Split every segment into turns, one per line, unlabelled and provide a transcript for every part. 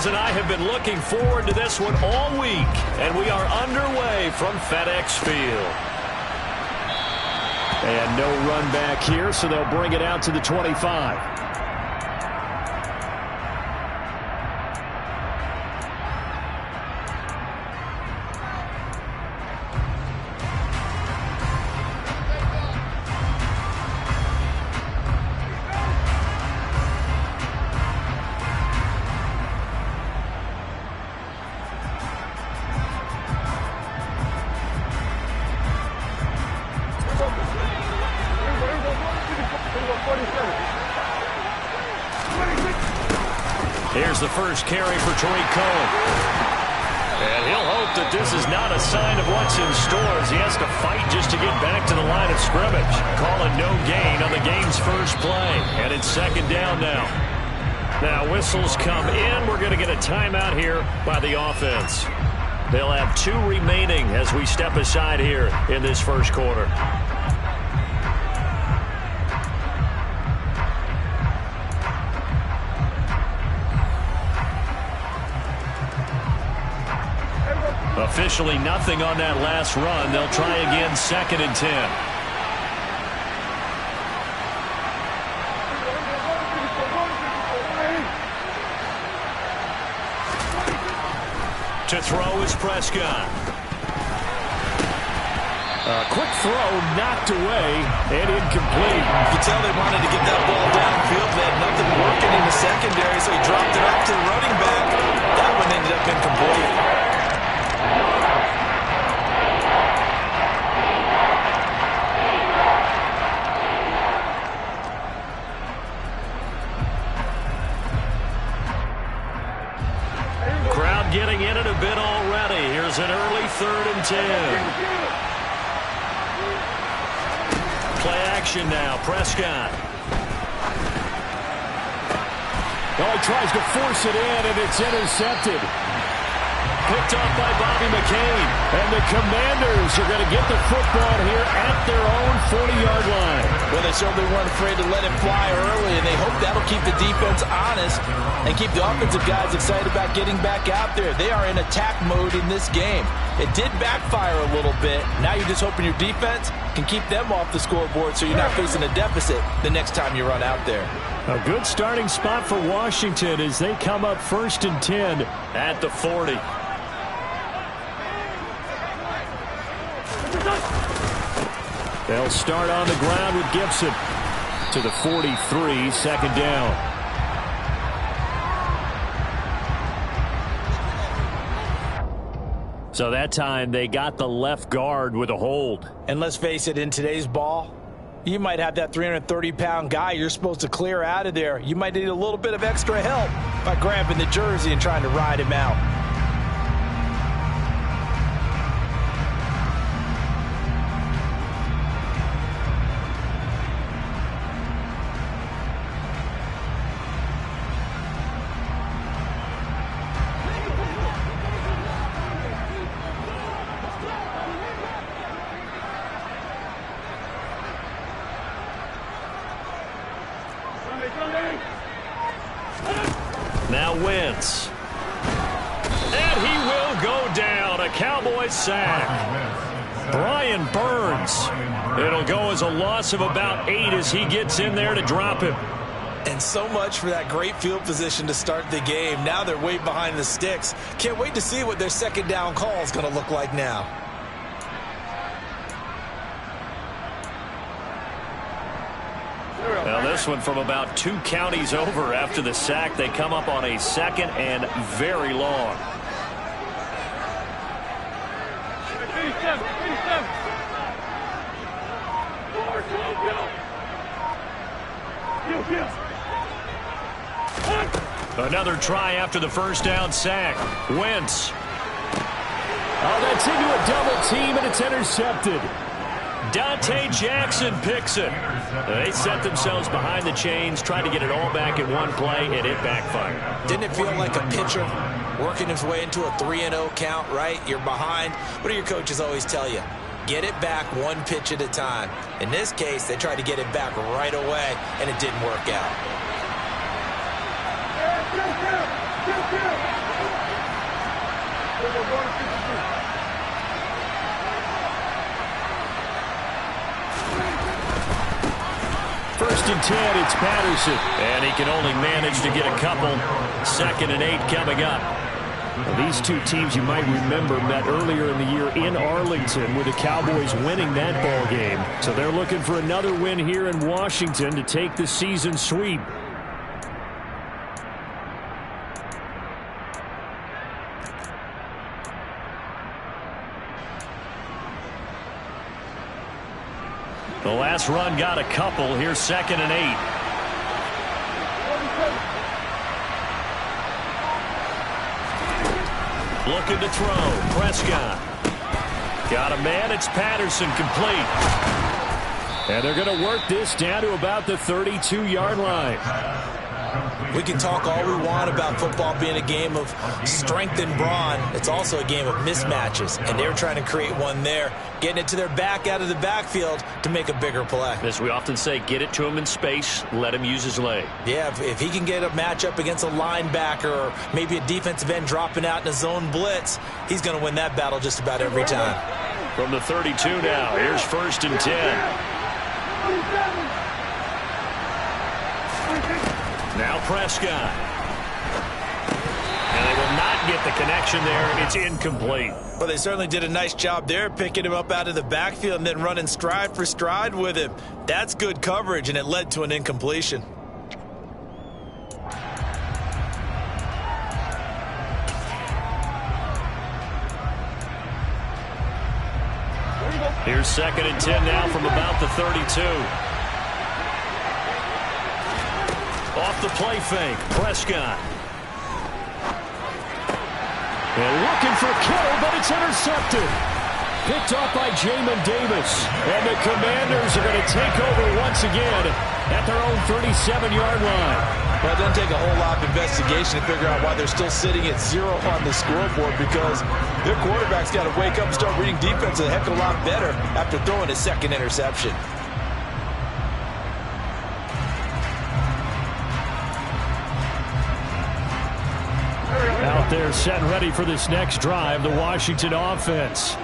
Eagles and I have been looking forward to this one all week, and we are underway from FedEx Field. And no run back here, so they'll bring it out to the 25. Here's the first carry for Tariq Cohen. And he'll hope that this is not a sign of what's in store as he has to fight just to get back to the line of scrimmage. Calling no gain on the game's first play. And it's second down now. Now whistles come in. We're going to get a timeout here by the offense. They'll have 2 remaining as we step aside here in this first quarter. Officially nothing on that last run. They'll try again, second and 10. To throw is Prescott. A quick throw knocked away and incomplete.
You could tell they wanted to get that ball downfield. They had nothing working in the secondary, so he dropped it off to the running back. That one ended up incomplete.
Getting in it a bit already. Here's an early 3rd and 10. Play action now. Prescott.
Oh, he tries to force it in, and it's intercepted.
Picked up by Bobby McCain.
And the Commanders are going to get the football here at their own 40-yard line.
Well, they certainly weren't afraid to let it fly early, and they hope that'll keep the defense honest and keep the offensive guys excited about getting back out there. They are in attack mode in this game. It did backfire a little bit. Now you're just hoping your defense can keep them off the scoreboard so you're not facing a deficit the next time you run out there.
A good starting spot for Washington as they come up 1st and 10 at the 40. They'll start on the ground with Gibson to the 43, second down. So that time they got the left guard with a hold.
And let's face it, in today's ball, you might have that 330-pound guy you're supposed to clear out of there. You might need a little bit of extra help by grabbing the jersey and trying to ride him out.
Now Wentz. And he will go down. A Cowboys sack. Brian Burns. It'll go as a loss of about 8 as he gets in there to drop him.
And so much for that great field position to start the game. Now they're way behind the sticks. Can't wait to see what their second down call is going to look like now.
Now this one from about 2 counties over after the sack. They come up on a 2nd and very long. Another try after the first down sack. Wentz.
Oh, that's into a double team, and it's intercepted.
Dante Jackson picks it. They set themselves behind the chains, tried to get it all back in one play, and it backfired.
Didn't it feel like a pitcher working his way into a 3-0 count, right? You're behind. What do your coaches always tell you? Get it back one pitch at a time. In this case, they tried to get it back right away, and it didn't work out.
First and 10, it's Patterson.
And he can only manage to get a couple. 2nd and 8 coming up.
Well, these two teams, you might remember, met earlier in the year in Arlington with the Cowboys winning that ball game. So they're looking for another win here in Washington to take the season sweep.
The last run got a couple. Here's 2nd and 8. Looking to throw. Prescott. Got a man. It's Patterson, complete.
And they're going to work this down to about the 32-yard line.
We can talk all we want about football being a game of strength and brawn. It's also a game of mismatches, and they're trying to create one there, getting it to their back out of the backfield to make a bigger play.
As we often say, get it to him in space, let him use his leg.
Yeah, if he can get a matchup against a linebacker or maybe a defensive end dropping out in a zone blitz, he's going to win that battle just about every time.
From the 32 now, here's 1st and 10. Now Prescott. And they will not get the connection there. It's incomplete.
Well, they certainly did a nice job there, picking him up out of the backfield and then running stride for stride with him. That's good coverage, and it led to an incompletion.
Here's 2nd and 10 now from about the 32. Off the play fake, Prescott.
And looking for Kittle, but it's intercepted. Picked off by Jamin Davis. And the Commanders are going to take over once again at their own 37-yard line.
Well, it doesn't take a whole lot of investigation to figure out why they're still sitting at 0 on the scoreboard, because their quarterback's got to wake up and start reading defense a heck of a lot better after throwing his 2nd interception.
Out there set and ready for this next drive, the Washington offense.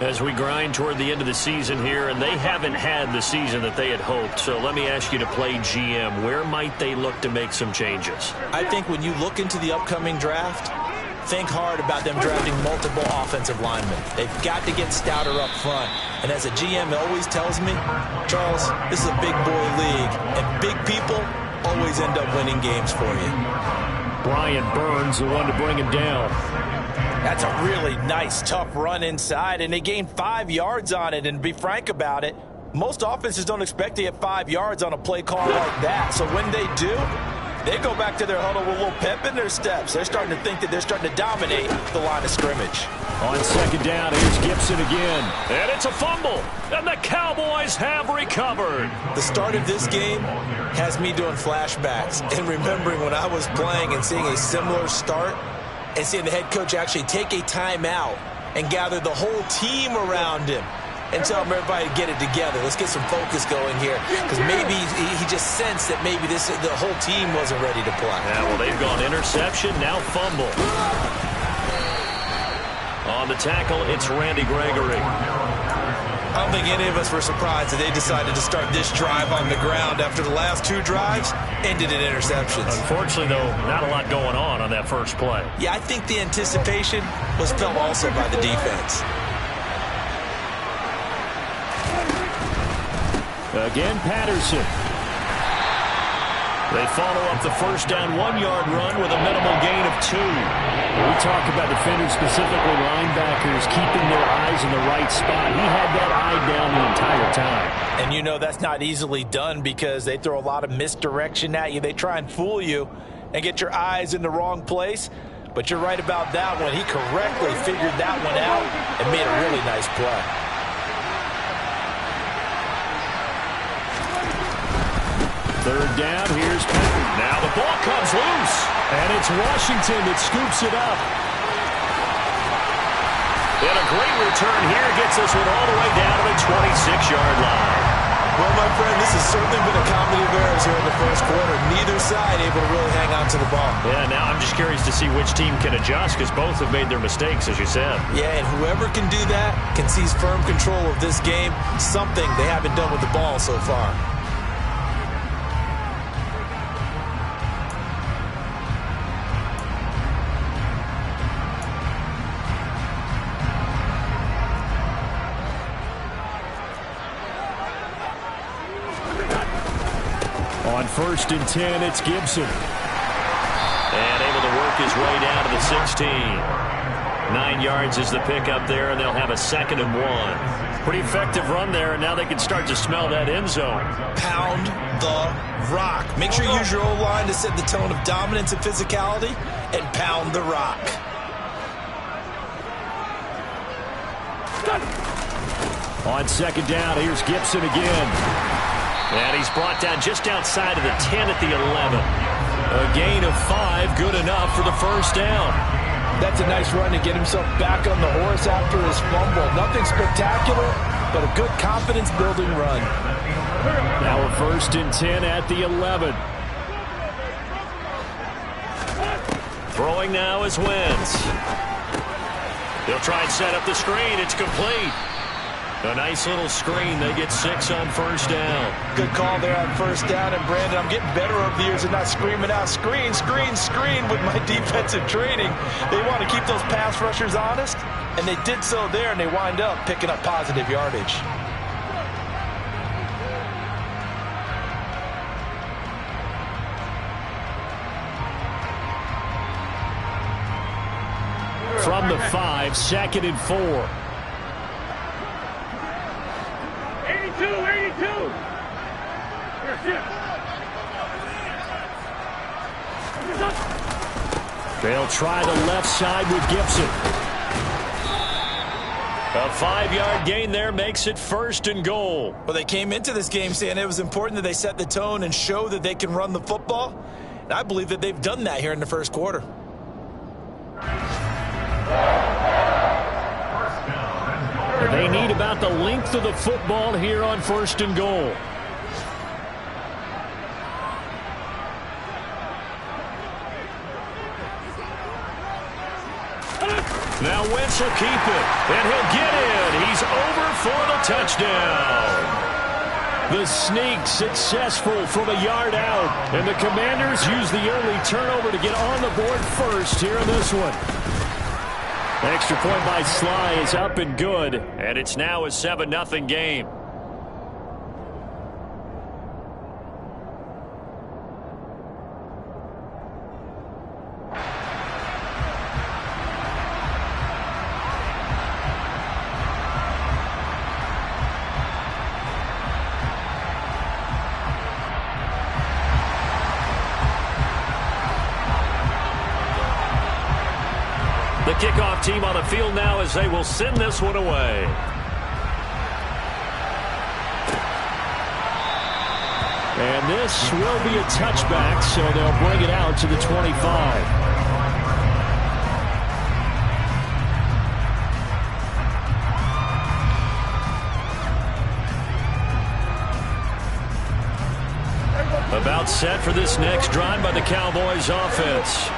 As we grind toward the end of the season here, and they haven't had the season that they had hoped. So let me ask you to play GM. Where might they look to make some changes?
I think when you look into the upcoming draft, think hard about them drafting multiple offensive linemen. They've got to get stouter up front. And as a GM always tells me, Charles, this is a big boy league, and big people always end up winning games for you.
Brian Burns, the one to bring him down.
That's a really nice, tough run inside, and they gained 5 yards on it. And to be frank about it, most offenses don't expect to get 5 yards on a play call like that. So when they do, they go back to their huddle with a little pep in their steps. They're starting to think that they're starting to dominate the line of scrimmage.
On 2nd down, here's Gibson again.
And it's a fumble, and the Cowboys have recovered.
The start of this game has me doing flashbacks and remembering when I was playing and seeing a similar start and seeing the head coach actually take a timeout and gather the whole team around him and tell everybody to get it together. Let's get some focus going here, because maybe he just sensed that maybe the whole team wasn't ready to play.
Yeah, well, they've gone interception, now fumble. On the tackle, it's Randy Gregory.
I don't think any of us were surprised that they decided to start this drive on the ground after the last 2 drives ended in interceptions.
Unfortunately, though, not a lot going on that first play.
Yeah, I think the anticipation was felt also by the defense.
Again, Patterson.
They follow up the first down 1-yard run with a minimal gain of 2.
We talk about defenders, specifically linebackers, keeping their eyes in the right spot. He had that eye down the entire time.
And you know that's not easily done, because they throw a lot of misdirection at you. They try and fool you and get your eyes in the wrong place. But you're right about that one. He correctly figured that one out and made a really nice play.
Third down, here's Patton.
Now the ball comes loose.
And it's Washington that scoops it up.
And a great return here gets this one all the way down to the 26-yard line.
Well, my friend, this has certainly been a comedy of errors here in the first quarter. Neither side able to really hang on to the ball.
Yeah, now I'm just curious to see which team can adjust because both have made their mistakes, as you said.
Yeah, and whoever can do that can seize firm control of this game, something they haven't done with the ball so far.
On 1st and 10, it's Gibson.
And able to work his way down to the 16. 9 yards is the pickup there, and they'll have a 2nd and 1. Pretty effective run there, and now they can start to smell that end zone.
Pound the rock. Make sure you use your O-line to set the tone of dominance and physicality, and pound the rock.
On 2nd down, here's Gibson again.
And he's brought down just outside of the 10 at the 11. A gain of 5, good enough for the 1st down.
That's a nice run to get himself back on the horse after his fumble. Nothing spectacular, but a good confidence-building run.
Now a 1st and 10 at the 11.
Throwing now is Wentz. He'll try and set up the screen. It's complete. A nice little screen. They get 6 on 1st down.
Good call there on 1st down. And, Brandon, I'm getting better over the years and not screaming out, screen, screen, screen with my defensive training. They want to keep those pass rushers honest, and they did so there, and they wind up picking up positive yardage.
From the 5, 2nd and 4.
82.
They'll try the left side with Gibson.
A 5-yard gain there makes it 1st and goal.
Well, they came into this game saying it was important that they set the tone and show that they can run the football. And I believe that they've done that here in the 1st quarter.
They need about the length of the football here on 1st and goal.
Now Wentz will keep it, and he'll get in. He's over for the touchdown.
The sneak successful from a yard out, and the Commanders use the early turnover to get on the board first here in this one.
Extra point by Sly is up and good, and it's now a 7-0 game. The kickoff team on the field now as they will send this one away.
And this will be a touchback, so they'll bring it out to the 25.
About set for this next drive by the Cowboys offense.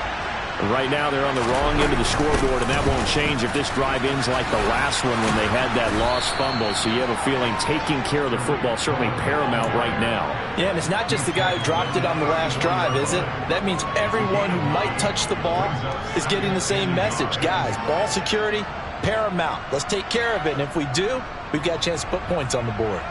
Right now they're on the wrong end of the scoreboard, and that won't change if this drive ends like the last one when they had that lost fumble. So you have a feeling taking care of the football certainly paramount right now.
Yeah, and it's not just the guy who dropped it on the last drive, is it? That means everyone who might touch the ball is getting the same message. Guys, ball security, paramount. Let's take care of it, and if we do, we've got a chance to put points on the board.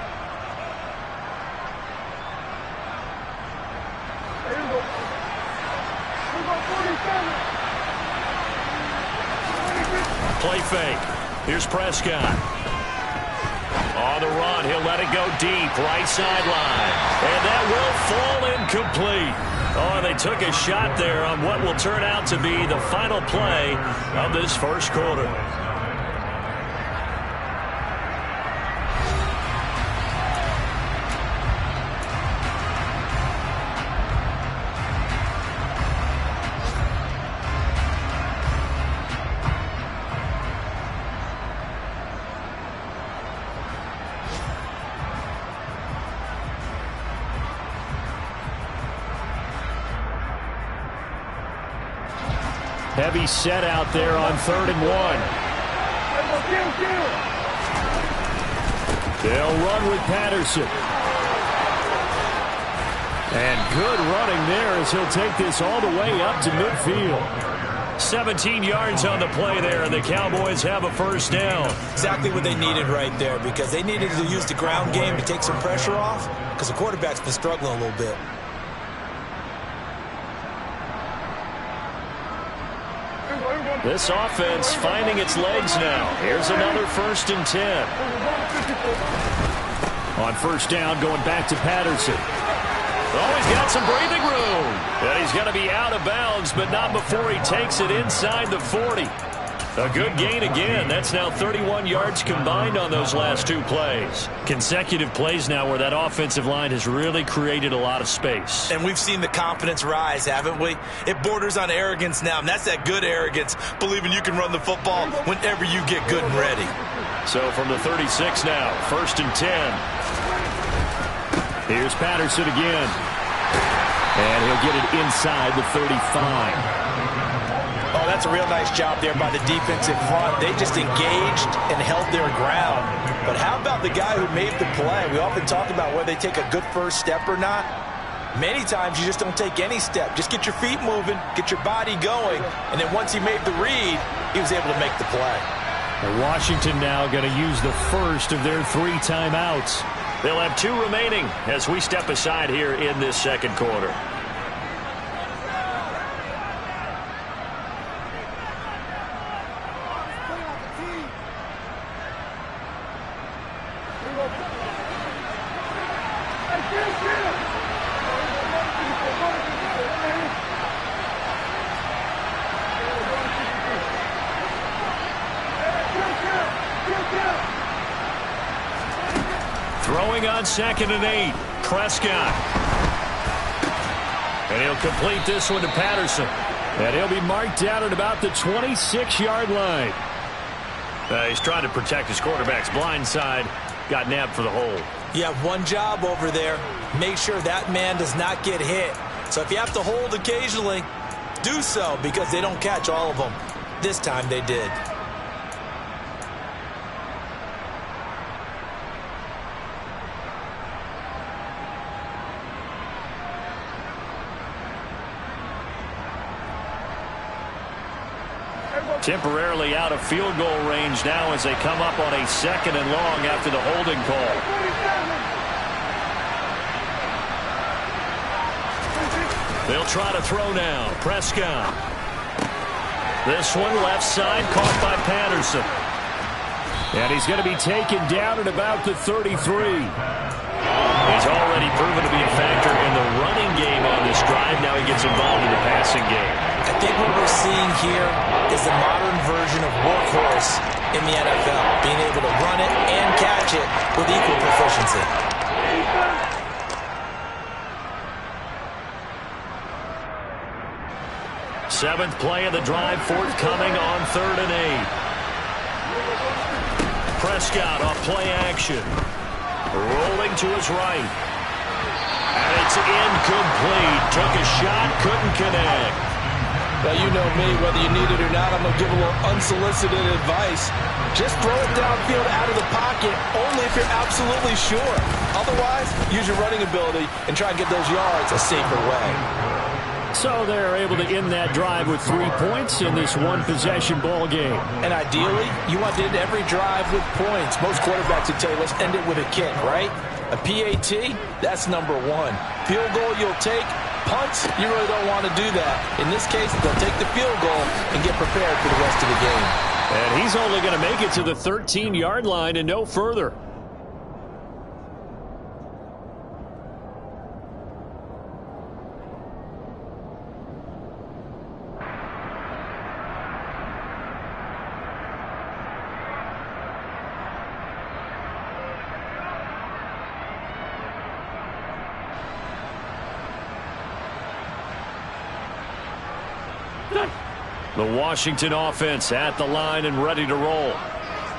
Play fake. Here's Prescott. On the run, he'll let it go deep, right sideline. And that will fall incomplete. Oh, they took a shot there on what will turn out to be the final play of this first quarter.
Heavy set out there on 3rd and 1. They'll run with Patterson. And good running there as he'll take this all the way up to midfield. 17 yards on the play there, and the Cowboys have a first down.
Exactly what they needed right there, because they needed to use the ground game to take some pressure off, because the quarterback's been struggling a little bit.
This offense finding its legs now. Here's another 1st and 10.
On first down, going back to Patterson.
Oh, he's got some breathing room. And he's going to be out of bounds, but not before he takes it inside the 40. A good gain again. That's now 31 yards combined on those last 2 plays. Consecutive plays now where that offensive line has really created a lot of space.
And we've seen the confidence rise, haven't we? It borders on arrogance now, and that's that good arrogance, believing you can run the football whenever you get good and ready.
So from the 36 now, 1st and 10.
Here's Patterson again. And he'll get it inside the 35.
Oh, that's a real nice job there by the defensive front. They just engaged and held their ground. But how about the guy who made the play? We often talk about whether they take a good first step or not. Many times you just don't take any step. Just get your feet moving, get your body going, and then once he made the read, he was able to make the play.
Washington now going to use the first of their 3 timeouts.
They'll have 2 remaining as we step aside here in this second quarter. Throwing on 2nd and 8. Prescott. And he'll complete this one to Patterson.
And he'll be marked down at about the 26-yard line.
He's trying to protect his quarterback's blind side. Got nabbed for the hole.
You have one job over there. Make sure that man does not get hit. So if you have to hold occasionally, do so, because they don't catch all of them. This time they did.
Temporarily out of field goal range now as they come up on a 2nd and long after the holding call. They'll try to throw now. Prescott. This one left side caught by Patterson.
And he's going to be taken down at about the 33.
He's already proven to be a factor in the running game on this drive. Now he gets involved in the passing game.
I think what we're seeing here is the modern version of workhorse in the NFL, being able to run it and catch it with equal proficiency.
Seventh play of the drive, forthcoming on 3rd and 8. Prescott off play action. Rolling to his right. And it's incomplete. Took a shot, couldn't connect.
Well, you know me, whether you need it or not, I'm going to give a little unsolicited advice. Just throw it downfield out of the pocket, only if you're absolutely sure. Otherwise, use your running ability and try and get those yards a safer way.
So they're able to end that drive with 3 points in this one-possession ball game.
And ideally, you want to end every drive with points. Most quarterbacks would tell you, let's end it with a kick, right? A PAT, that's number 1. Field goal you'll take. Punts, you really don't want to do that. In this case, they'll take the field goal and get prepared for the rest of the game.
And he's only going to make it to the 13-yard line and no further. The Washington offense at the line and ready to roll.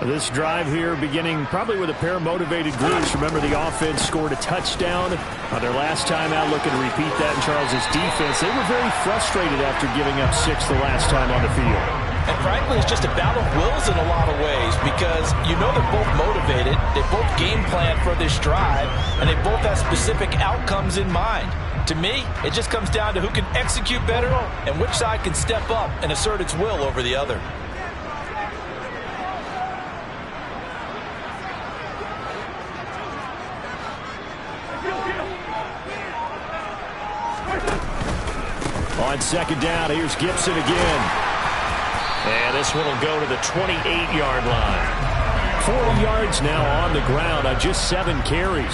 This drive here beginning probably with a pair of motivated groups. Remember, the offense scored a touchdown on their last time out, looking to repeat that in Charles' defense. They were very frustrated after giving up 6 the last time on the field.
And frankly, it's just a battle of wills in a lot of ways because you know they're both motivated, they both game plan for this drive, and they both have specific outcomes in mind. To me, it just comes down to who can execute better and which side can step up and assert its will over the other.
On second down, here's Gibson again.
And this one will go to the 28-yard line.
40 yards now on the ground on just 7 carries.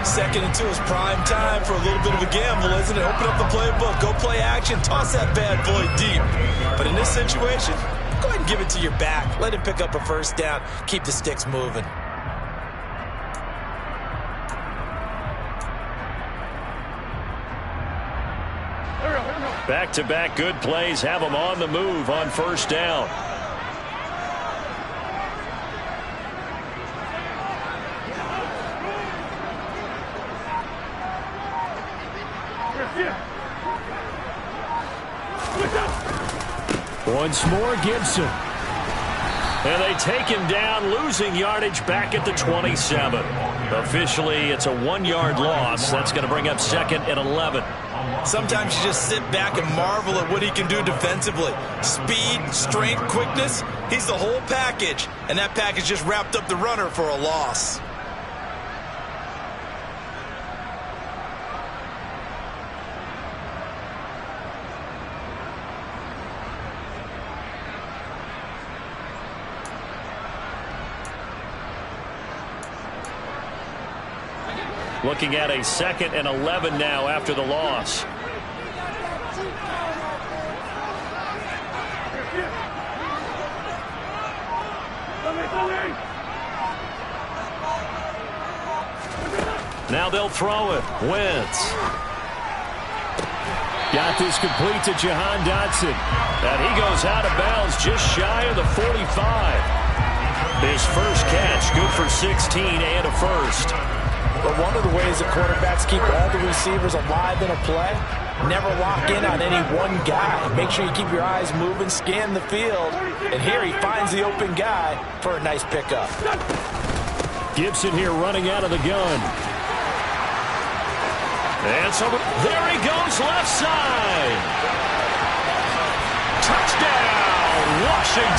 Second and 2 is prime time for a little bit of a gamble, isn't it? Open up the playbook, go play action, toss that bad boy deep. But in this situation, go ahead and give it to your back. Let him pick up a first down. Keep the sticks moving.
Back-to-back good plays have them on the move on first down.
Once more, Gibson.
And they take him down, losing yardage back at the 27. Officially, it's a 1-yard loss. That's going to bring up 2nd and 11.
Sometimes you just sit back and marvel at what he can do defensively. Speed, strength, quickness, he's the whole package. And that package just wrapped up the runner for a loss.
Looking at a 2nd and 11 now after the loss. Now they'll throw it. Wentz.
Got this complete to Jahan Dotson.
And he goes out of bounds just shy of the 45. His first catch, good for 16 and a first.
But one of the ways that quarterbacks keep all the receivers alive in a play, never lock in on any one guy. Make sure you keep your eyes moving, scan the field. And here he finds the open guy for a nice pickup.
Gibson here running out of the gun.
And so there he goes left side. Touchdown, Washington.